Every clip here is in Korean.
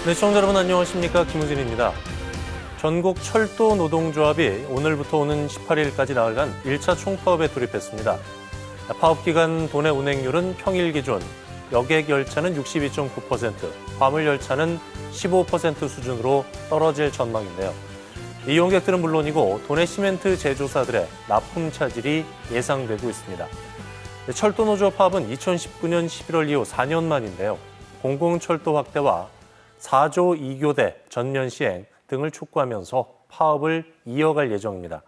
네, 시청자 여러분 안녕하십니까? 김우진입니다. 전국 철도 노동조합이 오늘부터 오는 18일까지 나흘간 1차 총파업에 돌입했습니다. 파업 기간 도내 운행률은 평일 기준 여객 열차는 62.9%, 화물 열차는 15% 수준으로 떨어질 전망인데요. 이용객들은 물론이고 도내 시멘트 제조사들의 납품 차질이 예상되고 있습니다. 철도노조 파업은 2019년 11월 이후 4년 만인데요. 공공철도 확대와 4조 2교대 전면 시행 등을 촉구하면서 파업을 이어갈 예정입니다.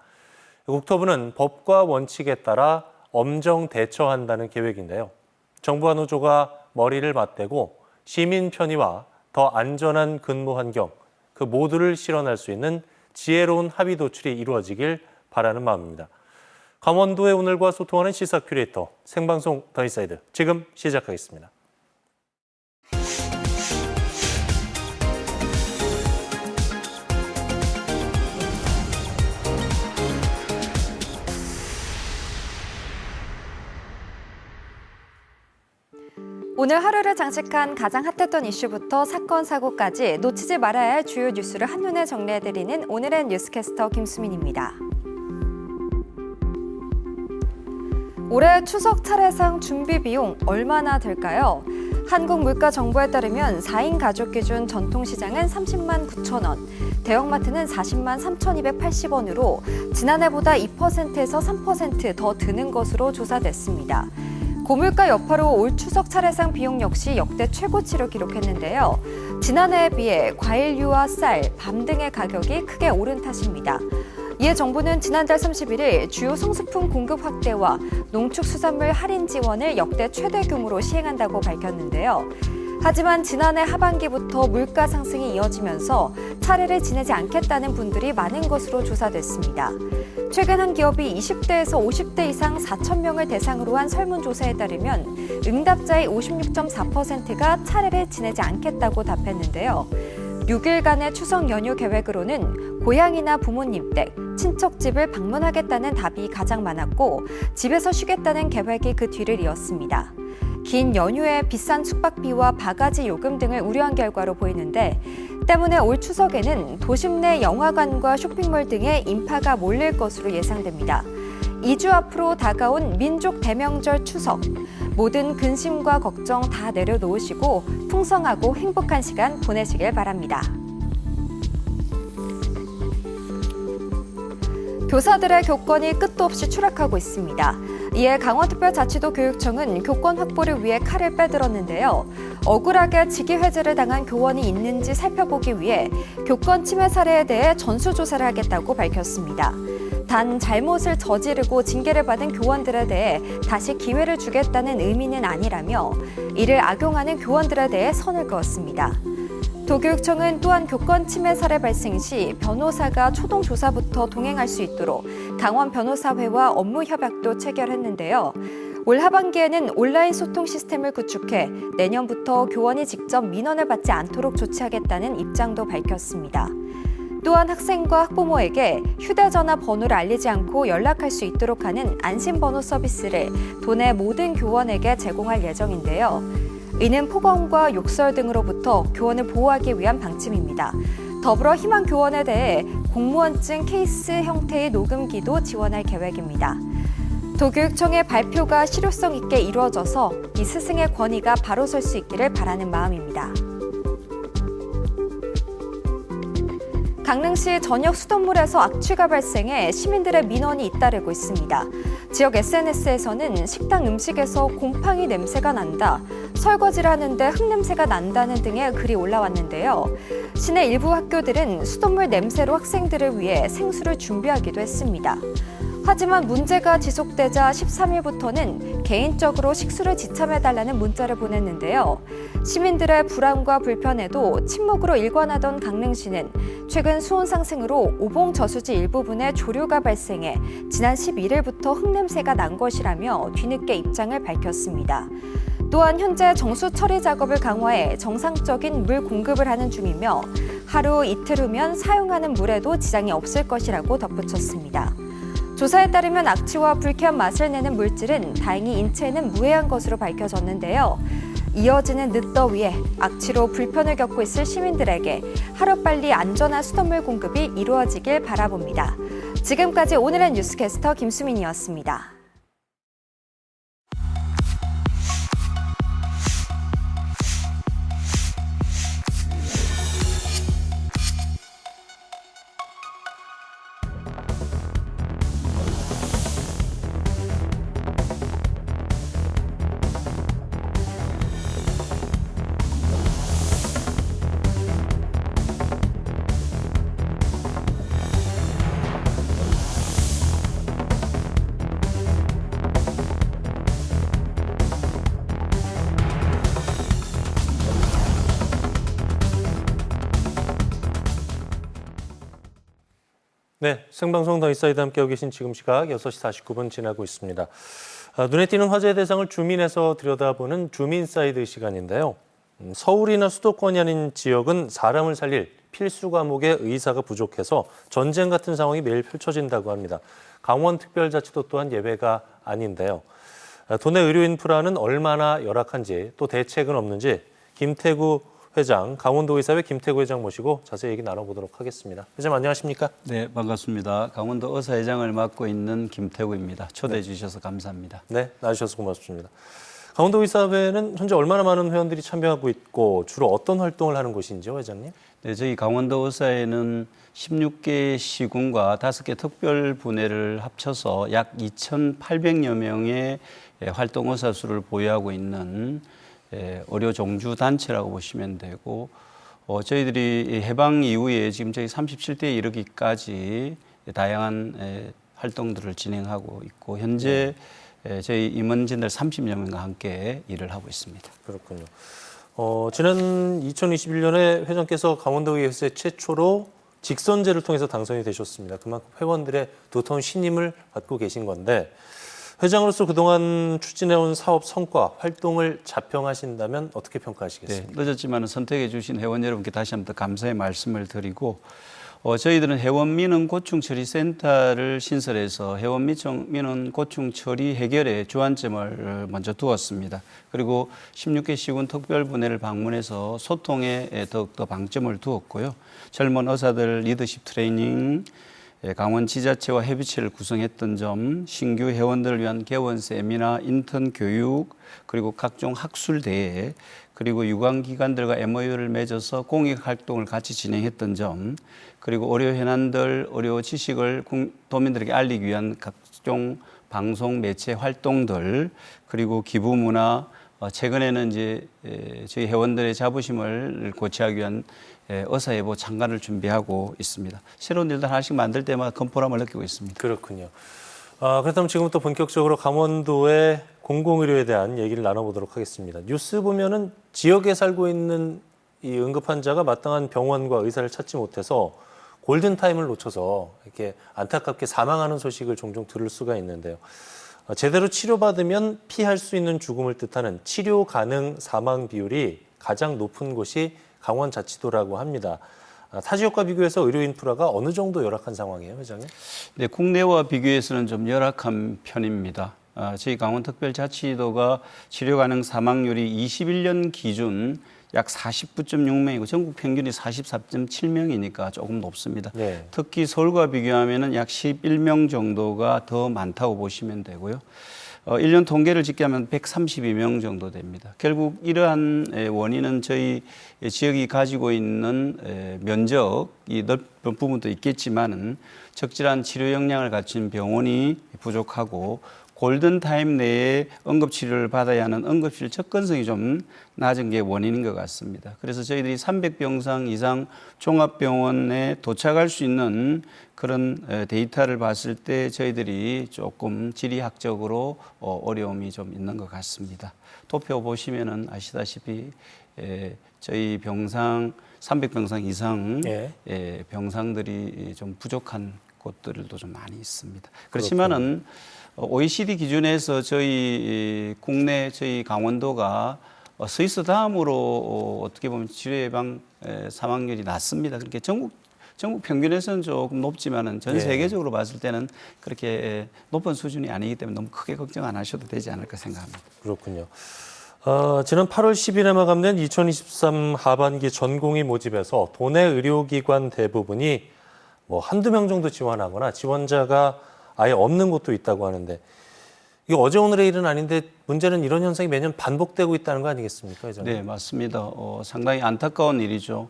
국토부는 법과 원칙에 따라 엄정 대처한다는 계획인데요. 정부와 노조가 머리를 맞대고 시민 편의와 더 안전한 근무 환경, 그 모두를 실현할 수 있는 지혜로운 합의 도출이 이루어지길 바라는 마음입니다. 강원도의 오늘과 소통하는 시사 큐레이터, 생방송 더 인사이드 지금 시작하겠습니다. 오늘 하루를 장식한 가장 핫했던 이슈부터 사건, 사고까지 놓치지 말아야 할 주요 뉴스를 한눈에 정리해드리는 오늘의 뉴스캐스터 김수민입니다. 올해 추석 차례상 준비 비용 얼마나 들까요? 한국물가정보에 따르면 4인 가족 기준 전통시장은 30만 9천 원, 대형마트는 40만 3,280원으로 지난해보다 2%에서 3% 더 드는 것으로 조사됐습니다. 고물가 여파로 올 추석 차례상 비용 역시 역대 최고치를 기록했는데요. 지난해에 비해 과일류와 쌀, 밤 등의 가격이 크게 오른 탓입니다. 이에 정부는 지난달 31일 주요 성수품 공급 확대와 농축수산물 할인 지원을 역대 최대 규모로 시행한다고 밝혔는데요. 하지만 지난해 하반기부터 물가 상승이 이어지면서 차례를 지내지 않겠다는 분들이 많은 것으로 조사됐습니다. 최근 한 기업이 20대에서 50대 이상 4천 명을 대상으로 한 설문조사에 따르면 응답자의 56.4%가 차례를 지내지 않겠다고 답했는데요. 6일간의 추석 연휴 계획으로는 고향이나 부모님 댁, 친척 집을 방문하겠다는 답이 가장 많았고 집에서 쉬겠다는 계획이 그 뒤를 이었습니다. 긴 연휴에 비싼 숙박비와 바가지 요금 등을 우려한 결과로 보이는데 때문에 올 추석에는 도심 내 영화관과 쇼핑몰 등에 인파가 몰릴 것으로 예상됩니다. 2주 앞으로 다가온 민족 대명절 추석, 모든 근심과 걱정 다 내려놓으시고 풍성하고 행복한 시간 보내시길 바랍니다. 교사들의 교권이 끝도 없이 추락하고 있습니다. 이에 강원특별자치도 교육청은 교권 확보를 위해 칼을 빼들었는데요. 억울하게 직위 해제를 당한 교원이 있는지 살펴보기 위해 교권 침해 사례에 대해 전수조사를 하겠다고 밝혔습니다. 단 잘못을 저지르고 징계를 받은 교원들에 대해 다시 기회를 주겠다는 의미는 아니라며 이를 악용하는 교원들에 대해 선을 그었습니다. 도교육청은 또한 교권 침해 사례 발생 시 변호사가 초동 조사부터 동행할 수 있도록 강원 변호사회와 업무 협약도 체결했는데요. 올 하반기에는 온라인 소통 시스템을 구축해 내년부터 교원이 직접 민원을 받지 않도록 조치하겠다는 입장도 밝혔습니다. 또한 학생과 학부모에게 휴대전화 번호를 알리지 않고 연락할 수 있도록 하는 안심번호 서비스를 도내 모든 교원에게 제공할 예정인데요. 이는 폭언과 욕설 등으로부터 교원을 보호하기 위한 방침입니다. 더불어 희망 교원에 대해 공무원증 케이스 형태의 녹음기도 지원할 계획입니다. 도교육청의 발표가 실효성 있게 이루어져서 이 스승의 권위가 바로 설 수 있기를 바라는 마음입니다. 강릉시 전역 수돗물에서 악취가 발생해 시민들의 민원이 잇따르고 있습니다. 지역 SNS에서는 식당 음식에서 곰팡이 냄새가 난다, 설거지를 하는데 흙냄새가 난다는 등의 글이 올라왔는데요. 시내 일부 학교들은 수돗물 냄새로 학생들을 위해 생수를 준비하기도 했습니다. 하지만 문제가 지속되자 13일부터는 개인적으로 식수를 지참해달라는 문자를 보냈는데요. 시민들의 불안과 불편에도 침묵으로 일관하던 강릉시는 최근 수온 상승으로 오봉 저수지 일부분에 조류가 발생해 지난 11일부터 흙냄새가 난 것이라며 뒤늦게 입장을 밝혔습니다. 또한 현재 정수 처리 작업을 강화해 정상적인 물 공급을 하는 중이며 하루 이틀 후면 사용하는 물에도 지장이 없을 것이라고 덧붙였습니다. 조사에 따르면 악취와 불쾌한 맛을 내는 물질은 다행히 인체에는 무해한 것으로 밝혀졌는데요. 이어지는 늦더위에 악취로 불편을 겪고 있을 시민들에게 하루빨리 안전한 수돗물 공급이 이루어지길 바라봅니다. 지금까지 오늘의 뉴스캐스터 김수민이었습니다. 네, 생방송 더 인사이드 함께하고 계신 지금 시각 6시 49분 지나고 있습니다. 눈에 띄는 화제의 대상을 주민에서 들여다보는 주민사이드 시간인데요. 서울이나 수도권이 아닌 지역은 사람을 살릴 필수 과목의 의사가 부족해서 전쟁 같은 상황이 매일 펼쳐진다고 합니다. 강원특별자치도 또한 예외가 아닌데요. 도내 의료 인프라는 얼마나 열악한지 또 대책은 없는지 김태구 회장, 강원도의사회 김태구 회장 모시고 자세히 얘기 나눠보도록 하겠습니다. 회장 안녕하십니까? 네, 반갑습니다. 강원도 의사회장을 맡고 있는 김태구입니다. 초대해 주셔서 감사합니다. 네, 나와주셔서 고맙습니다. 강원도의사회는 현재 얼마나 많은 회원들이 참여하고 있고 주로 어떤 활동을 하는 곳인지요, 회장님? 네, 저희 강원도 의사회는 16개 시군과 5개 특별 분회를 합쳐서 약 2,800여 명의 활동 의사 수를 보유하고 있는 의료 종주 단체라고 보시면 되고, 저희들이 해방 이후에 지금 저희 37대에 이르기까지 다양한 활동들을 진행하고 있고, 현재 저희 임원진들 30여 명과 함께 일을 하고 있습니다. 그렇군요. 지난 2021년에 회장께서 강원도의회 최초로 직선제를 통해서 당선이 되셨습니다. 그만큼 회원들의 두터운 신임을 받고 계신 건데, 회장으로서 그동안 추진해온 사업 성과, 활동을 자평하신다면 어떻게 평가하시겠습니까? 네, 늦었지만 선택해 주신 회원 여러분께 다시 한번 더 감사의 말씀을 드리고, 저희들은 해원민원 고충처리센터를 신설해서 해원민원 고충처리 해결에 주안점을 먼저 두었습니다. 그리고 16개 시군 특별분회를 방문해서 소통에 더욱더 방점을 두었고요. 젊은 의사들 리더십 트레이닝, 강원 지자체와 협의체를 구성했던 점, 신규 회원들을 위한 개원 세미나, 인턴 교육, 그리고 각종 학술 대회, 그리고 유관기관들과 MOU를 맺어서 공익 활동을 같이 진행했던 점, 그리고 의료 현안들, 의료 지식을 도민들에게 알리기 위한 각종 방송 매체 활동들, 그리고 기부 문화, 최근에는 이제 저희 회원들의 자부심을 고취하기 위한 의사예보 창간을 준비하고 있습니다. 새로운 일들 하나씩 만들 때마다 건포람을 느끼고 있습니다. 그렇군요. 그렇다면 지금부터 본격적으로 강원도의 공공의료에 대한 얘기를 나눠보도록 하겠습니다. 뉴스 보면은 지역에 살고 있는 이 응급 환자가 마땅한 병원과 의사를 찾지 못해서 골든타임을 놓쳐서 이렇게 안타깝게 사망하는 소식을 종종 들을 수가 있는데요. 제대로 치료받으면 피할 수 있는 죽음을 뜻하는 치료 가능 사망 비율이 가장 높은 곳이 강원자치도라고 합니다. 타 지역과 비교해서 의료 인프라가 어느 정도 열악한 상황이에요, 회장님? 네, 국내와 비교해서는 좀 열악한 편입니다. 저희 강원특별자치도가 치료 가능 사망률이 21년 기준 약 49.6명이고 전국 평균이 44.7명이니까 조금 높습니다. 네. 특히 서울과 비교하면 약 11명 정도가 더 많다고 보시면 되고요. 1년 통계를 짓게 하면 132명 정도 됩니다. 결국 이러한 원인은 저희 지역이 가지고 있는 면적이 넓은 부분도 있겠지만은 적절한 치료 역량을 갖춘 병원이 부족하고 골든타임 내에 응급치료를 받아야 하는 응급실 접근성이 좀 낮은 게 원인인 것 같습니다. 그래서 저희들이 300병상 이상 종합병원에 도착할 수 있는 그런 데이터를 봤을 때 저희들이 조금 지리학적으로 어려움이 좀 있는 것 같습니다. 도표 보시면은 아시다시피 저희 병상 300병상 이상 병상들이 좀 부족한 곳들도 좀 많이 있습니다. 그렇지만은 OECD 기준에서 저희 국내 저희 강원도가 스위스 다음으로 어떻게 보면 치료 예방 사망률이 낮습니다. 그렇게 전국 평균에서는 조금 높지만은 전 세계적으로 봤을 때는 그렇게 높은 수준이 아니기 때문에 너무 크게 걱정 안 하셔도 되지 않을까 생각합니다. 그렇군요. 지난 8월 10일에 마감된 2023 하반기 전공의 모집에서 도내 의료기관 대부분이 뭐 한두 명 정도 지원하거나 지원자가 아예 없는 곳도 있다고 하는데 이게 어제 오늘의 일은 아닌데 문제는 이런 현상이 매년 반복되고 있다는 거 아니겠습니까? 회장님? 네, 맞습니다. 상당히 안타까운 일이죠.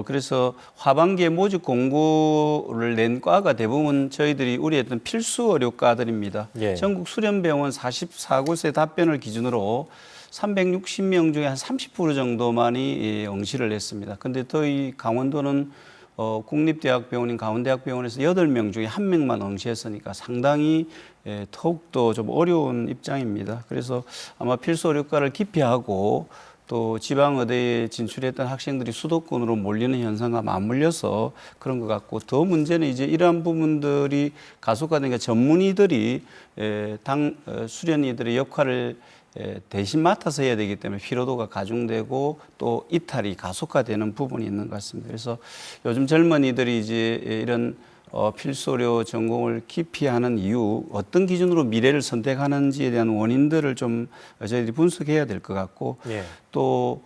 그래서 하반기에 모집 공고를 낸 과가 대부분 저희들이 우려했던 필수 의료과들입니다. 예. 전국 수련병원 44곳의 답변을 기준으로 360명 중에 한 30% 정도만이 응시를 했습니다. 근데 저희 강원도는 국립대학병원인 강원대학병원에서 8명 중에 1명만 응시했으니까 상당히 더욱더 좀 어려운 입장입니다. 그래서 아마 필수 의료과를 기피하고 또 지방의대에 진출했던 학생들이 수도권으로 몰리는 현상과 맞물려서 그런 것 같고, 더 문제는 이제 이러한 부분들이 가속화되니까 전문의들이 수련의들의 역할을 대신 맡아서 해야 되기 때문에 피로도가 가중되고 또 이탈이 가속화되는 부분이 있는 것 같습니다. 그래서 요즘 젊은이들이 이제 이런 필수의료 전공을 기피하는 이유, 어떤 기준으로 미래를 선택하는지에 대한 원인들을 좀 저희들이 분석해야 될 것 같고, 예. 또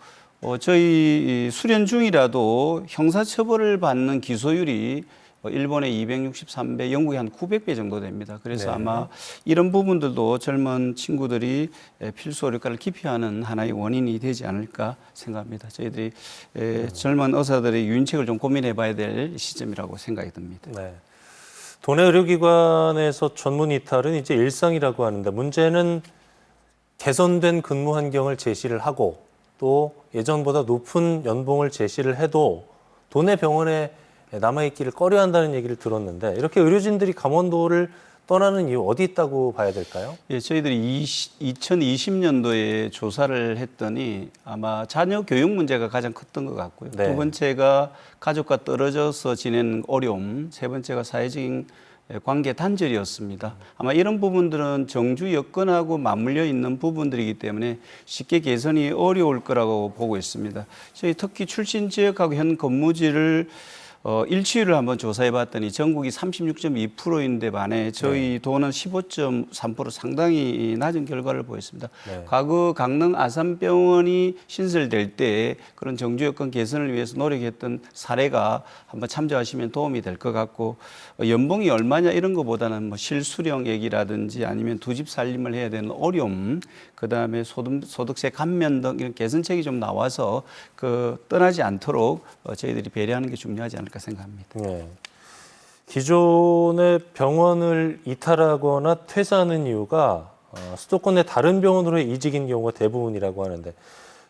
저희 수련 중이라도 형사처벌을 받는 기소율이 일본의 263배, 영국의 한 900배 정도 됩니다. 그래서 네. 아마 이런 부분들도 젊은 친구들이 필수 의료과를 기피하는 하나의 원인이 되지 않을까 생각합니다. 저희들이 젊은 의사들의 유인책을 좀 고민해 봐야 될 시점이라고 생각이 듭니다. 네. 도내 의료기관에서 전문 이탈은 이제 일상이라고 하는데 문제는 개선된 근무 환경을 제시를 하고 또 예전보다 높은 연봉을 제시를 해도 도내 병원에 남아있기를 꺼려한다는 얘기를 들었는데 이렇게 의료진들이 강원도를 떠나는 이유 어디 있다고 봐야 될까요? 예, 저희들이 2020년도에 조사를 했더니 아마 자녀 교육 문제가 가장 컸던 것 같고요. 네. 두 번째가 가족과 떨어져서 지내는 어려움, 세 번째가 사회적인 관계 단절이었습니다. 아마 이런 부분들은 정주 여건하고 맞물려 있는 부분들이기 때문에 쉽게 개선이 어려울 거라고 보고 있습니다. 저희 특히 출신 지역하고 현 근무지를 일치율을 한번 조사해 봤더니 전국이 36.2%인데 반해 저희 도는 15.3% 상당히 낮은 결과를 보였습니다. 네. 과거 강릉 아산병원이 신설될 때 그런 정주 여건 개선을 위해서 노력했던 사례가 한번 참조하시면 도움이 될 것 같고, 연봉이 얼마냐 이런 것보다는 뭐 실수령 얘기라든지 아니면 두 집 살림을 해야 되는 어려움, 그다음에 소득세 감면 등 이런 개선책이 좀 나와서 떠나지 않도록 저희들이 배려하는 게 중요하지 않을까 생각합니다. 네. 기존의 병원을 이탈하거나 퇴사하는 이유가 수도권 내 다른 병원으로 이직인 경우가 대부분이라고 하는데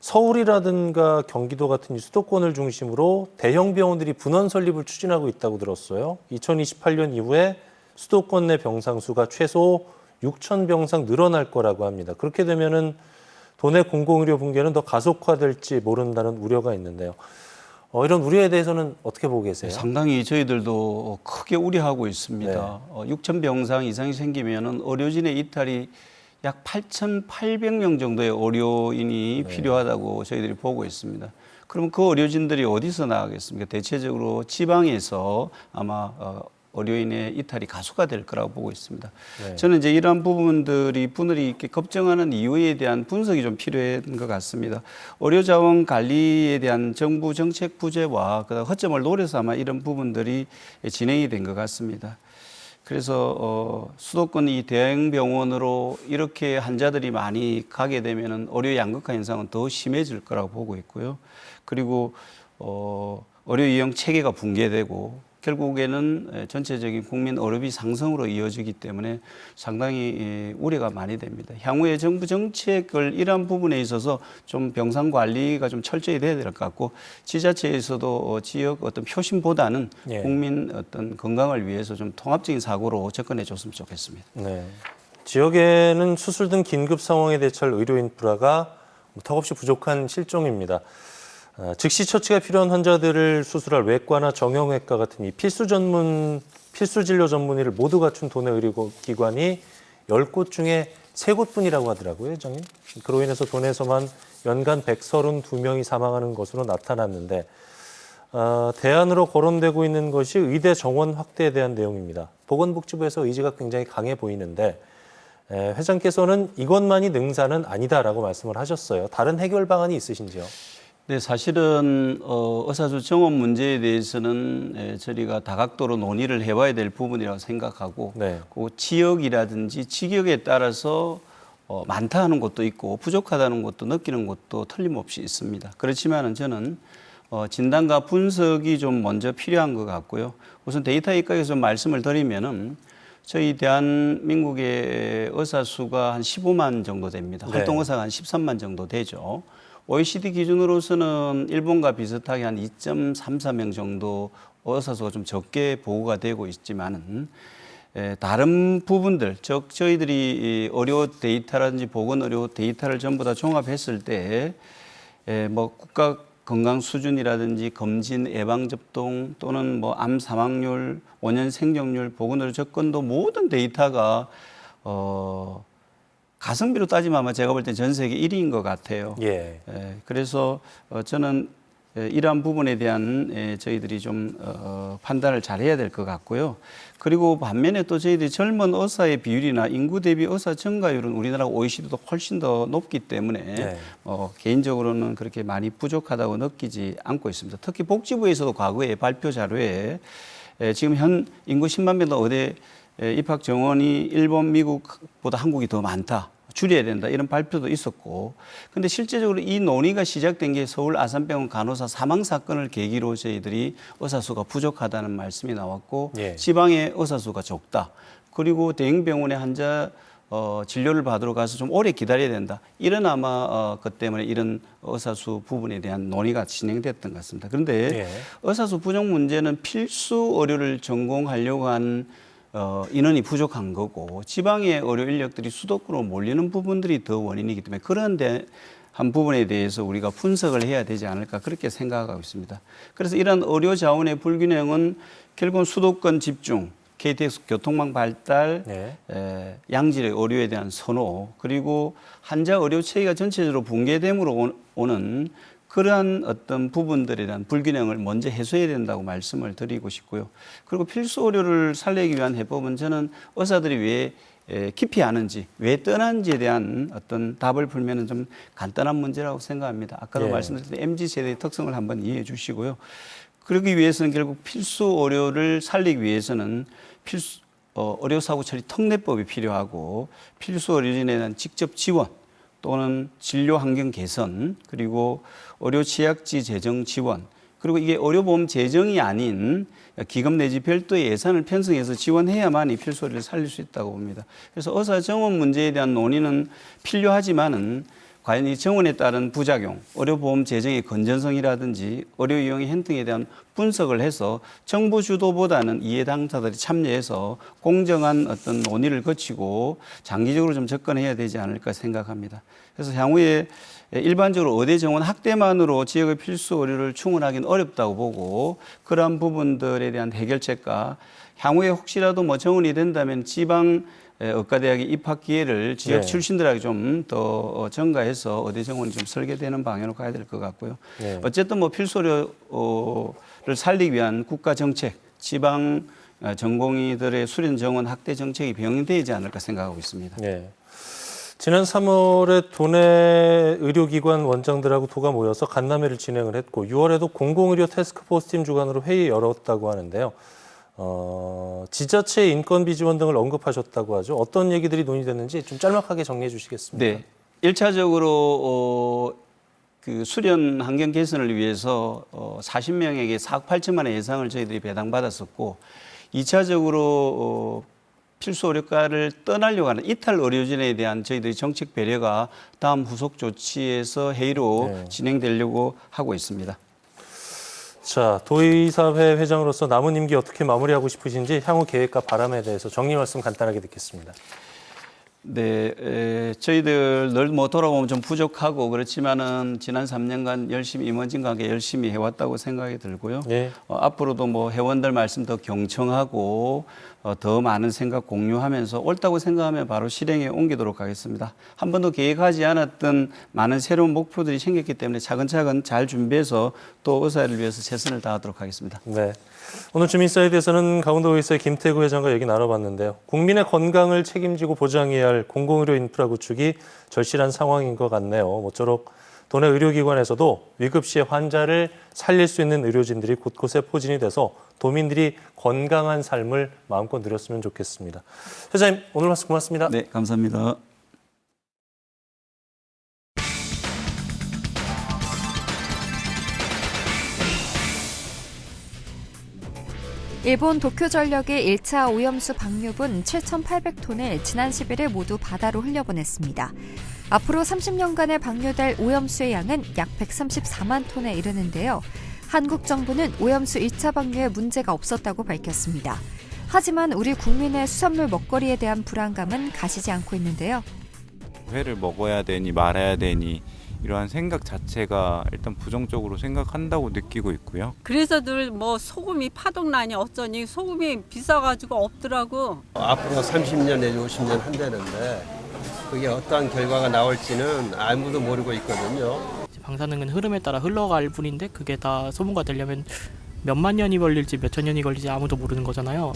서울이라든가 경기도 같은 이 수도권을 중심으로 대형 병원들이 분원 설립을 추진하고 있다고 들었어요. 2028년 이후에 수도권 내 병상 수가 최소 6천 병상 늘어날 거라고 합니다. 그렇게 되면은 도내 공공의료 붕괴는 더 가속화될지 모른다는 우려가 있는데요. 이런 우려에 대해서는 어떻게 보고 계세요? 상당히 저희들도 크게 우려하고 있습니다. 네. 6천 병상 이상이 생기면은 의료진의 이탈이 약 8,800명 정도의 의료인이 필요하다고 저희들이 보고 있습니다. 그럼 그 의료진들이 어디서 나가겠습니까? 대체적으로 지방에서 아마 의료인의 이탈이 가속화될 거라고 보고 있습니다. 네. 저는 이제 이러한 부분들이 분들이 이렇게 걱정하는 이유에 대한 분석이 좀 필요한 것 같습니다. 의료자원 관리에 대한 정부 정책 부재와 그다음 허점을 노려서 아마 이런 부분들이 진행이 된 것 같습니다. 그래서 수도권 이 대형병원으로 이렇게 환자들이 많이 가게 되면은 의료 양극화 현상은 더 심해질 거라고 보고 있고요. 그리고 의료 이용 체계가 붕괴되고 결국에는 전체적인 국민 의료비 상승으로 이어지기 때문에 상당히 우려가 많이 됩니다. 향후에 정부 정책을 이러한 부분에 있어서 좀 병상 관리가 좀 철저히 돼야 될 것 같고, 지자체에서도 지역 어떤 표심보다는 예. 국민 어떤 건강을 위해서 좀 통합적인 사고로 접근해 줬으면 좋겠습니다. 네. 지역에는 수술 등 긴급 상황에 대처할 의료 인프라가 턱없이 부족한 실정입니다. 즉시 처치가 필요한 환자들을 수술할 외과나 정형외과 같은 이 필수 진료 전문의를 모두 갖춘 도내 의료기관이 10곳 중에 3곳뿐이라고 하더라고요, 회장님. 그로 인해서 도내에서만 연간 132명이 사망하는 것으로 나타났는데 대안으로 거론되고 있는 것이 의대 정원 확대에 대한 내용입니다. 보건복지부에서 의지가 굉장히 강해 보이는데 회장께서는 이것만이 능사는 아니다라고 말씀을 하셨어요. 다른 해결 방안이 있으신지요? 네, 사실은 의사수 정원 문제에 대해서는 저희가 다각도로 논의를 해봐야 될 부분이라고 생각하고 네. 그 지역이라든지 직역에 따라서 많다 하는 곳도 있고 부족하다는 것도 느끼는 것도 틀림없이 있습니다. 그렇지만은 저는 진단과 분석이 좀 먼저 필요한 것 같고요. 우선 데이터 입각에서 좀 말씀을 드리면은 저희 대한민국의 의사 수가 한 15만 정도 됩니다. 네. 활동 의사가 한 13만 정도 되죠. OECD 기준으로서는 일본과 비슷하게 한 2.34명 정도 의사 수가 좀 적게 보고가 되고 있지만은 다른 부분들, 즉 저희들이 이 의료 데이터라든지 보건 의료 데이터를 전부 다 종합했을 때 뭐 국가 건강 수준이라든지 검진 예방 접종 또는 뭐 암 사망률, 5년 생존율, 보건 의료 접근도 모든 데이터가 가성비로 따지면 아마 제가 볼 때 전 세계 1위인 것 같아요. 예. 그래서 저는 이러한 부분에 대한 저희들이 좀 판단을 잘 해야 될 것 같고요. 그리고 반면에 또 저희들이 젊은 의사의 비율이나 인구 대비 의사 증가율은 우리나라 OECD도 훨씬 더 높기 때문에 네. 개인적으로는 그렇게 많이 부족하다고 느끼지 않고 있습니다. 특히 복지부에서도 과거에 발표 자료에 지금 현 인구 10만 명당 의대 입학 정원이 일본, 미국보다 한국이 더 많다. 줄여야 된다 이런 발표도 있었고 근데 실제적으로 이 논의가 시작된 게 서울 아산병원 간호사 사망 사건을 계기로 저희들이 의사 수가 부족하다는 말씀이 나왔고 예. 지방의 의사 수가 적다. 그리고 대형병원의 환자 진료를 받으러 가서 좀 오래 기다려야 된다. 이런 아마 그 때문에 이런 의사수 부분에 대한 논의가 진행됐던 것 같습니다. 그런데 예. 의사수 부족 문제는 필수 의료를 전공하려고 한 인원이 부족한 거고 지방의 의료 인력들이 수도권으로 몰리는 부분들이 더 원인이기 때문에 그런 한 부분에 대해서 우리가 분석을 해야 되지 않을까 그렇게 생각하고 있습니다. 그래서 이런 의료 자원의 불균형은 결국은 수도권 집중, KTX 교통망 발달, 네. 양질의 의료에 대한 선호 그리고 환자 의료 체계가 전체적으로 붕괴됨으로 오는 그러한 어떤 부분들에 대한 불균형을 먼저 해소해야 된다고 말씀을 드리고 싶고요. 그리고 필수 의료를 살리기 위한 해법은 저는 의사들이 왜 기피하는지, 왜 떠난지에 대한 어떤 답을 풀면은 좀 간단한 문제라고 생각합니다. 아까도 예. 말씀드린 MZ세대의 특성을 한번 이해해 주시고요. 그러기 위해서는 결국 필수 의료를 살리기 위해서는 의료사고 처리 특례법이 필요하고 필수 의료진에 대한 직접 지원 또는 진료 환경 개선, 그리고 의료 취약지 재정 지원, 그리고 이게 의료보험 재정이 아닌 기금 내지 별도의 예산을 편성해서 지원해야만 이 필수 의료를 살릴 수 있다고 봅니다. 그래서 의사 정원 문제에 대한 논의는 필요하지만은 과연 이 정원에 따른 부작용, 의료보험 재정의 건전성이라든지 의료 이용의 현등에 대한 분석을 해서 정부 주도보다는 이해 당사자들이 참여해서 공정한 어떤 논의를 거치고 장기적으로 좀 접근해야 되지 않을까 생각합니다. 그래서 향후에 일반적으로 의대 정원 확대만으로 지역의 필수 의료를 충원하기는 어렵다고 보고 그러한 부분들에 대한 해결책과 향후에 혹시라도 뭐 정원이 된다면 지방 의과대학의 입학 기회를 지역 네. 출신들에게 좀 더 증가해서 의대 정원이 좀 설계되는 방향으로 가야 될 것 같고요. 네. 어쨌든 뭐 필수 의료를 살리기 위한 국가 정책, 지방 전공의들의 수련 정원 확대 정책이 병행되지 않을까 생각하고 있습니다. 네. 지난 3월에 도내 의료기관 원장들하고 도가 모여서 간담회를 진행을 했고 6월에도 공공의료 태스크포스 팀 주관으로 회의 열었다고 하는데요. 지자체 인건비 지원 등을 언급하셨다고 하죠. 어떤 얘기들이 논의됐는지 좀 짤막하게 정리해 주시겠습니까? 네. 1차적으로 그 수련 환경 개선을 위해서 40명에게 4억 8천만 원 예상을 저희들이 배당받았었고 2차적으로 필수 의료과를 떠나려고 하는 이탈 의료진에 대한 저희들이 정책 배려가 다음 후속 조치에서 회의로 네. 진행되려고 하고 있습니다. 자, 도의사회 회장으로서 남은 임기 어떻게 마무리하고 싶으신지 향후 계획과 바람에 대해서 정리 말씀 간단하게 듣겠습니다. 네, 저희들 늘 뭐 돌아보면 좀 부족하고 그렇지만은 지난 3년간 열심히 임원진과 함께 열심히 해왔다고 생각이 들고요. 예. 앞으로도 뭐 회원들 말씀 더 경청하고 더 많은 생각 공유하면서 옳다고 생각하면 바로 실행에 옮기도록 하겠습니다. 한 번도 계획하지 않았던 많은 새로운 목표들이 생겼기 때문에 차근차근 잘 준비해서 또 의사를 위해서 최선을 다하도록 하겠습니다. 네. 오늘 주민사이드에서는 강원도의회 김태구 회장과 얘기 나눠봤는데요. 국민의 건강을 책임지고 보장해야 할 공공의료 인프라 구축이 절실한 상황인 것 같네요. 모쪼록 도내 의료기관에서도 위급 시에 환자를 살릴 수 있는 의료진들이 곳곳에 포진이 돼서 도민들이 건강한 삶을 마음껏 누렸으면 좋겠습니다. 회장님, 오늘 말씀 고맙습니다. 네, 감사합니다. 일본 도쿄전력이 1차 오염수 방류분 7,800톤을 지난 11일 모두 바다로 흘려보냈습니다. 앞으로 30년간에 방류될 오염수의 양은 약 134만 톤에 이르는데요. 한국 정부는 오염수 1차 방류에 문제가 없었다고 밝혔습니다. 하지만 우리 국민의 수산물 먹거리에 대한 불안감은 가시지 않고 있는데요. 회를 먹어야 되니 말아야 되니 이러한 생각 자체가 일단 부정적으로 생각한다고 느끼고 있고요. 그래서 늘 뭐 소금이 파동나니 어쩌니 소금이 비싸가지고 없더라고. 앞으로 30년 내지 50년 한다는데 그게 어떠한 결과가 나올지는 아무도 모르고 있거든요. 방사능은 흐름에 따라 흘러갈 뿐인데 그게 다 소모가 되려면 몇만 년이 걸릴지 몇천 년이 걸릴지 아무도 모르는 거잖아요.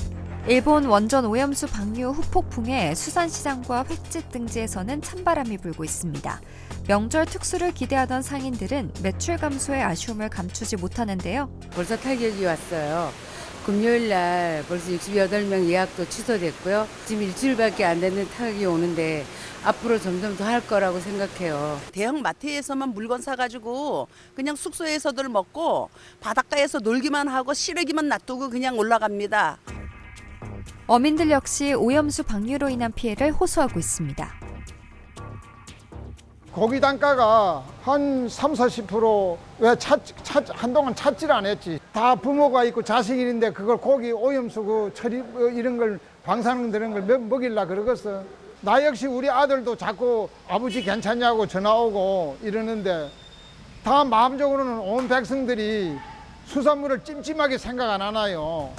일본 원전 오염수 방류 후폭풍에 수산시장과 횟집 등지에서는 찬바람이 불고 있습니다. 명절 특수를 기대하던 상인들은 매출 감소의 아쉬움을 감추지 못하는데요. 벌써 타격이 왔어요. 금요일 날 벌써 68명 예약도 취소됐고요. 지금 일주일밖에 안 되는 타격이 오는데 앞으로 점점 더 할 거라고 생각해요. 대형 마트에서만 물건 사가지고 그냥 숙소에서들 먹고 바닷가에서 놀기만 하고 시래기만 놔두고 그냥 올라갑니다. 어민들 역시 오염수 방류로 인한 피해를 호소하고 있습니다. 고기 단가가 한 30~40% 왜 한동안 찾질 않았지. 다 부모가 있고 자식이 있는데 그걸 고기 오염수 그 처리 이런 걸 방사능 들은 걸 먹일라 그러겠어. 나 역시 우리 아들도 자꾸 아버지 괜찮냐고 전화 오고 이러는데 다 마음적으로는 온 백성들이 수산물을 찜찜하게 생각 안 하나요.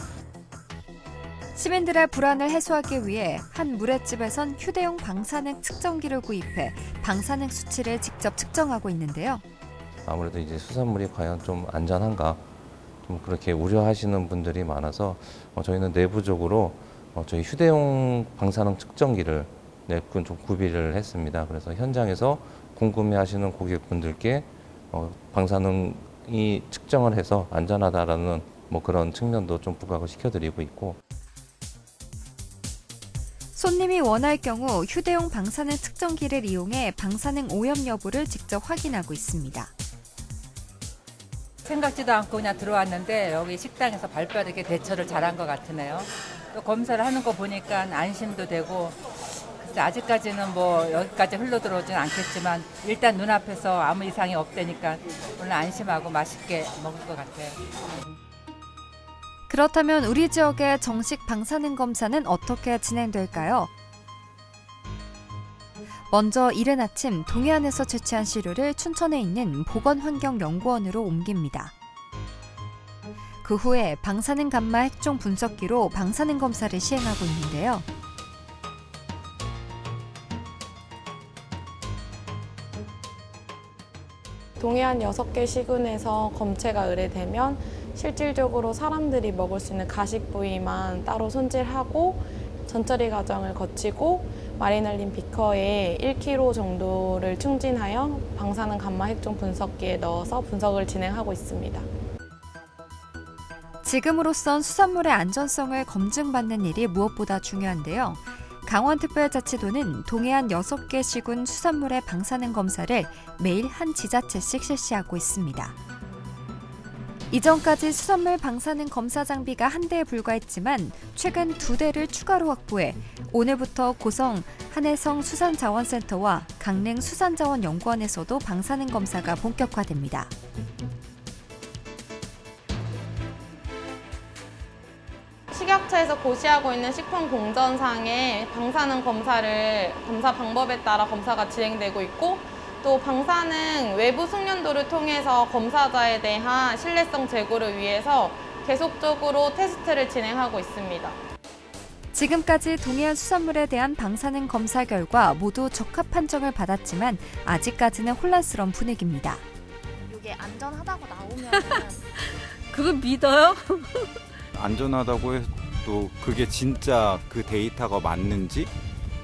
시민들의 불안을 해소하기 위해 한 물회집에선 휴대용 방사능 측정기를 구입해 방사능 수치를 직접 측정하고 있는데요. 아무래도 이제 수산물이 과연 좀 안전한가 좀 그렇게 우려하시는 분들이 많아서 저희는 내부적으로 저희 휴대용 방사능 측정기를 좀 구비를 했습니다. 그래서 현장에서 궁금해하시는 고객분들께 방사능이 측정을 해서 안전하다라는 그런 측면도 좀 부각을 시켜드리고 있고. 손님이 원할 경우 휴대용 방사능 측정기를 이용해 방사능 오염 여부를 직접 확인하고 있습니다. 생각지도 않고 그냥 들어왔는데 여기 식당에서 발빠르게 대처를 잘한 것 같으네요. 또 검사를 하는 거 보니까 안심도 되고 글쎄 아직까지는 여기까지 흘러들어오지는 않겠지만 일단 눈앞에서 아무 이상이 없다니까 오늘 안심하고 맛있게 먹을 것 같아요. 그렇다면 우리 지역의 정식 방사능 검사는 어떻게 진행될까요? 먼저 이른 아침 동해안에서 채취한 시료를 춘천에 있는 보건환경연구원으로 옮깁니다. 그 후에 방사능 감마 핵종 분석기로 방사능 검사를 시행하고 있는데요. 동해안 6개 시군에서 검체가 의뢰되면 실질적으로 사람들이 먹을 수 있는 가식 부위만 따로 손질하고 전처리 과정을 거치고 마리날린 비커에 1kg 정도를 충진하여 방사능 감마 핵종 분석기에 넣어서 분석을 진행하고 있습니다. 지금으로선 수산물의 안전성을 검증받는 일이 무엇보다 중요한데요. 강원특별자치도는 동해안 6개 시군 수산물의 방사능 검사를 매일 한 지자체씩 실시하고 있습니다. 이전까지 수산물 방사능 검사 장비가 한 대에 불과했지만 최근 2대를 추가로 확보해 오늘부터 고성 한해성 수산자원센터와 강릉 수산자원연구원에서도 방사능 검사가 본격화됩니다. 식약처에서 고시하고 있는 식품공전상의 방사능 검사 방법에 따라 검사가 진행되고 있고 또 방사능 외부 숙련도를 통해서 검사자에 대한 신뢰성 제고를 위해서 계속적으로 테스트를 진행하고 있습니다. 지금까지 동해안 수산물에 대한 방사능 검사 결과 모두 적합 판정을 받았지만 아직까지는 혼란스러운 분위기입니다. 이게 안전하다고 나오면 그거 믿어요? 안전하다고 해도 그게 진짜 그 데이터가 맞는지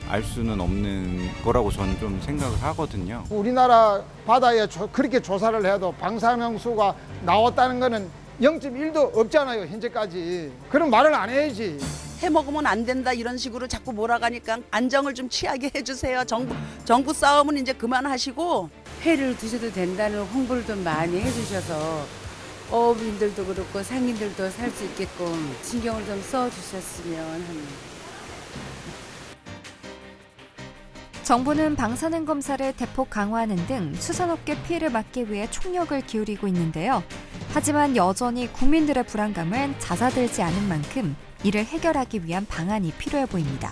알 수는 없는 거라고 저는 좀 생각을 하거든요. 우리나라 바다에 그렇게 조사를 해도 방사능수가 나왔다는 거는 0.1도 없잖아요, 현재까지. 그런 말을 안 해야지. 해 먹으면 안 된다 이런 식으로 자꾸 몰아가니까 안정을 좀 취하게 해주세요. 정부 싸움은 이제 그만하시고 회를 드셔도 된다는 홍보를 좀 많이 해주셔서 어업인들도 그렇고 상인들도 살 수 있게끔 신경을 좀 써주셨으면 합니다. 정부는 방사능 검사를 대폭 강화하는 등 수산업계 피해를 막기 위해 총력을 기울이고 있는데요. 하지만 여전히 국민들의 불안감은 잦아들지 않은 만큼 이를 해결하기 위한 방안이 필요해 보입니다.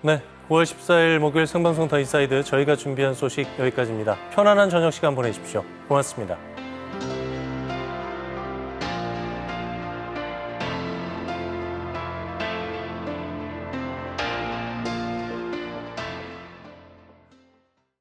네, 9월 14일 목요일 생방송 더 인사이드 저희가 준비한 소식 여기까지입니다. 편안한 저녁 시간 보내십시오. 고맙습니다.